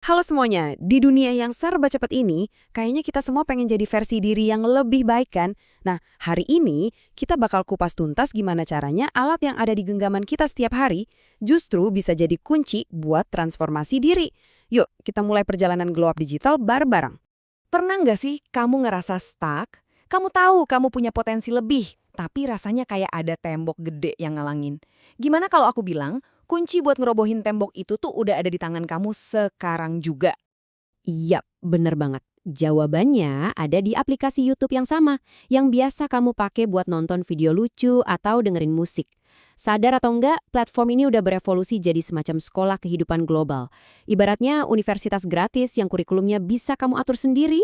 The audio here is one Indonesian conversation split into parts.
Halo semuanya, di dunia yang serba cepat ini, kayaknya kita semua pengen jadi versi diri yang lebih baik kan? Nah, hari ini kita bakal kupas tuntas gimana caranya alat yang ada di genggaman kita setiap hari justru bisa jadi kunci buat transformasi diri. Yuk, kita mulai perjalanan glow up digital bareng-bareng. Pernah nggak sih kamu ngerasa stuck? Kamu tahu kamu punya potensi lebih, tapi rasanya kayak ada tembok gede yang ngalangin. Gimana kalau aku bilang, kunci buat ngerobohin tembok itu tuh udah ada di tangan kamu sekarang juga? Iya, bener banget. Jawabannya ada di aplikasi YouTube yang sama, yang biasa kamu pakai buat nonton video lucu atau dengerin musik. Sadar atau enggak, platform ini udah berevolusi jadi semacam sekolah kehidupan global. Ibaratnya universitas gratis yang kurikulumnya bisa kamu atur sendiri.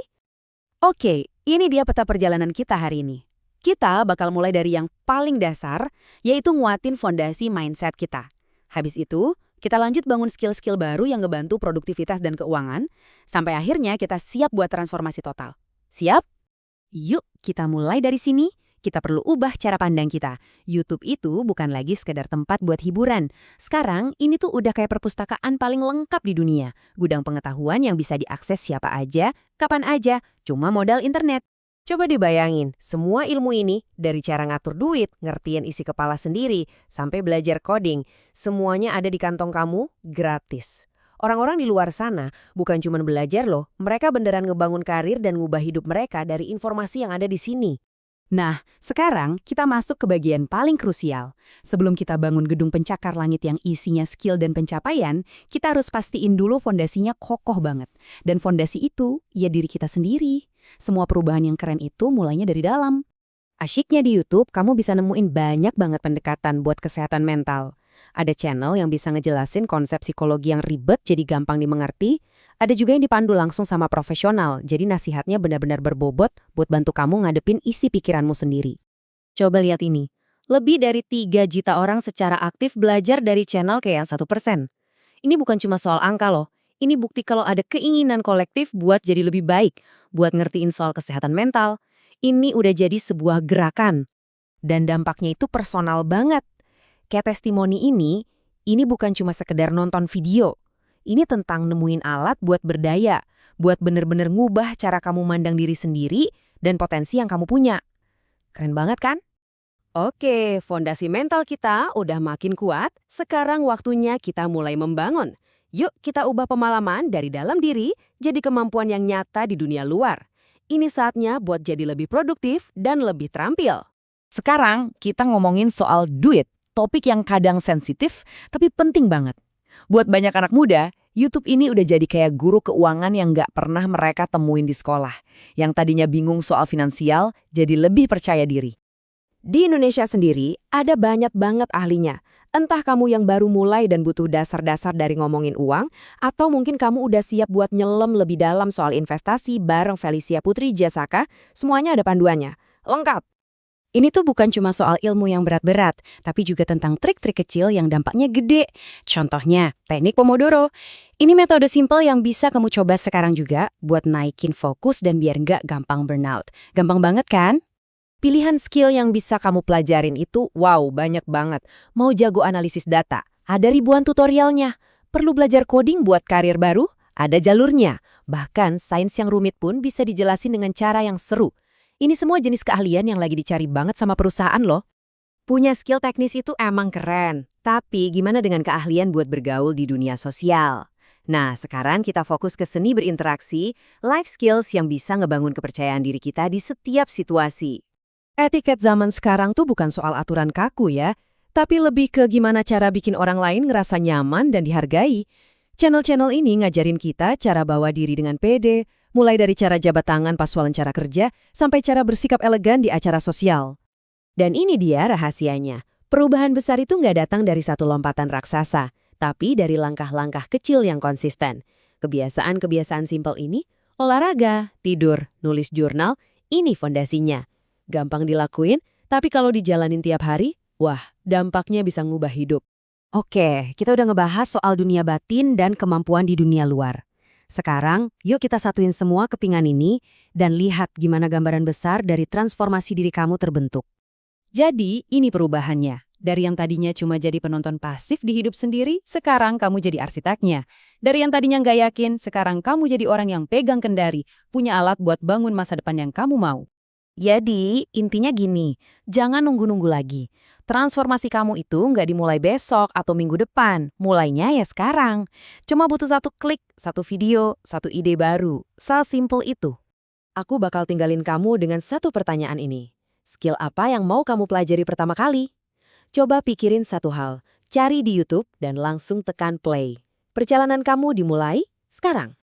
Oke, ini dia peta perjalanan kita hari ini. Kita bakal mulai dari yang paling dasar, yaitu nguatin fondasi mindset kita. Habis itu, kita lanjut bangun skill-skill baru yang ngebantu produktivitas dan keuangan, sampai akhirnya kita siap buat transformasi total. Siap? Yuk, kita mulai dari sini. Kita perlu ubah cara pandang kita. YouTube itu bukan lagi sekedar tempat buat hiburan. Sekarang, ini tuh udah kayak perpustakaan paling lengkap di dunia. Gudang pengetahuan yang bisa diakses siapa aja, kapan aja, cuma modal internet. Coba dibayangin, semua ilmu ini, dari cara ngatur duit, ngertiin isi kepala sendiri, sampai belajar coding, semuanya ada di kantong kamu, gratis. Orang-orang di luar sana bukan cuma belajar loh, mereka beneran ngebangun karir dan ngubah hidup mereka dari informasi yang ada di sini. Nah, sekarang kita masuk ke bagian paling krusial. Sebelum kita bangun gedung pencakar langit yang isinya skill dan pencapaian, kita harus pastiin dulu fondasinya kokoh banget. Dan fondasi itu, ya diri kita sendiri. Semua perubahan yang keren itu mulainya dari dalam. Asyiknya di YouTube, kamu bisa nemuin banyak banget pendekatan buat kesehatan mental. Ada channel yang bisa ngejelasin konsep psikologi yang ribet jadi gampang dimengerti. Ada juga yang dipandu langsung sama profesional, jadi nasihatnya benar-benar berbobot buat bantu kamu ngadepin isi pikiranmu sendiri. Coba lihat ini. Lebih dari 3 juta orang secara aktif belajar dari channel kayak yang 1%. Ini bukan cuma soal angka loh. Ini bukti kalau ada keinginan kolektif buat jadi lebih baik, buat ngertiin soal kesehatan mental. Ini udah jadi sebuah gerakan. Dan dampaknya itu personal banget. Kayak testimoni ini bukan cuma sekedar nonton video. Ini tentang nemuin alat buat berdaya, buat bener-bener ngubah cara kamu mandang diri sendiri dan potensi yang kamu punya. Keren banget kan? Oke, fondasi mental kita udah makin kuat, sekarang waktunya kita mulai membangun. Yuk kita ubah pemahaman dari dalam diri jadi kemampuan yang nyata di dunia luar. Ini saatnya buat jadi lebih produktif dan lebih terampil. Sekarang kita ngomongin soal duit, topik yang kadang sensitif tapi penting banget. Buat banyak anak muda, YouTube ini udah jadi kayak guru keuangan yang nggak pernah mereka temuin di sekolah. Yang tadinya bingung soal finansial, jadi lebih percaya diri. Di Indonesia sendiri, ada banyak banget ahlinya. Entah kamu yang baru mulai dan butuh dasar-dasar dari ngomongin uang, atau mungkin kamu udah siap buat nyelam lebih dalam soal investasi bareng Felicia Putri Jasaka, semuanya ada panduannya. Lengkap! Ini tuh bukan cuma soal ilmu yang berat-berat, tapi juga tentang trik-trik kecil yang dampaknya gede. Contohnya, teknik Pomodoro. Ini metode simple yang bisa kamu coba sekarang juga buat naikin fokus dan biar nggak gampang burnout. Gampang banget kan? Pilihan skill yang bisa kamu pelajarin itu, wow, banyak banget. Mau jago analisis data? Ada ribuan tutorialnya. Perlu belajar coding buat karir baru? Ada jalurnya. Bahkan sains yang rumit pun bisa dijelasin dengan cara yang seru. Ini semua jenis keahlian yang lagi dicari banget sama perusahaan loh. Punya skill teknis itu emang keren, tapi gimana dengan keahlian buat bergaul di dunia sosial? Nah, sekarang kita fokus ke seni berinteraksi, life skills yang bisa ngebangun kepercayaan diri kita di setiap situasi. Etiket zaman sekarang tuh bukan soal aturan kaku ya, tapi lebih ke gimana cara bikin orang lain ngerasa nyaman dan dihargai. Channel-channel ini ngajarin kita cara bawa diri dengan pede, mulai dari cara jabat tangan pas wawancara kerja, sampai cara bersikap elegan di acara sosial. Dan ini dia rahasianya. Perubahan besar itu nggak datang dari satu lompatan raksasa, tapi dari langkah-langkah kecil yang konsisten. Kebiasaan-kebiasaan simpel ini, olahraga, tidur, nulis jurnal, ini fondasinya. Gampang dilakuin, tapi kalau dijalanin tiap hari, wah, dampaknya bisa ngubah hidup. Oke, kita udah ngebahas soal dunia batin dan kemampuan di dunia luar. Sekarang, yuk kita satuin semua kepingan ini dan lihat gimana gambaran besar dari transformasi diri kamu terbentuk. Jadi, ini perubahannya. Dari yang tadinya cuma jadi penonton pasif di hidup sendiri, sekarang kamu jadi arsiteknya. Dari yang tadinya nggak yakin, sekarang kamu jadi orang yang pegang kendari, punya alat buat bangun masa depan yang kamu mau. Jadi, intinya gini, jangan nunggu-nunggu lagi. Transformasi kamu itu nggak dimulai besok atau minggu depan, mulainya ya sekarang. Cuma butuh satu klik, satu video, satu ide baru. Sesimpel itu. Aku bakal tinggalin kamu dengan satu pertanyaan ini. Skill apa yang mau kamu pelajari pertama kali? Coba pikirin satu hal, cari di YouTube dan langsung tekan play. Perjalanan kamu dimulai sekarang.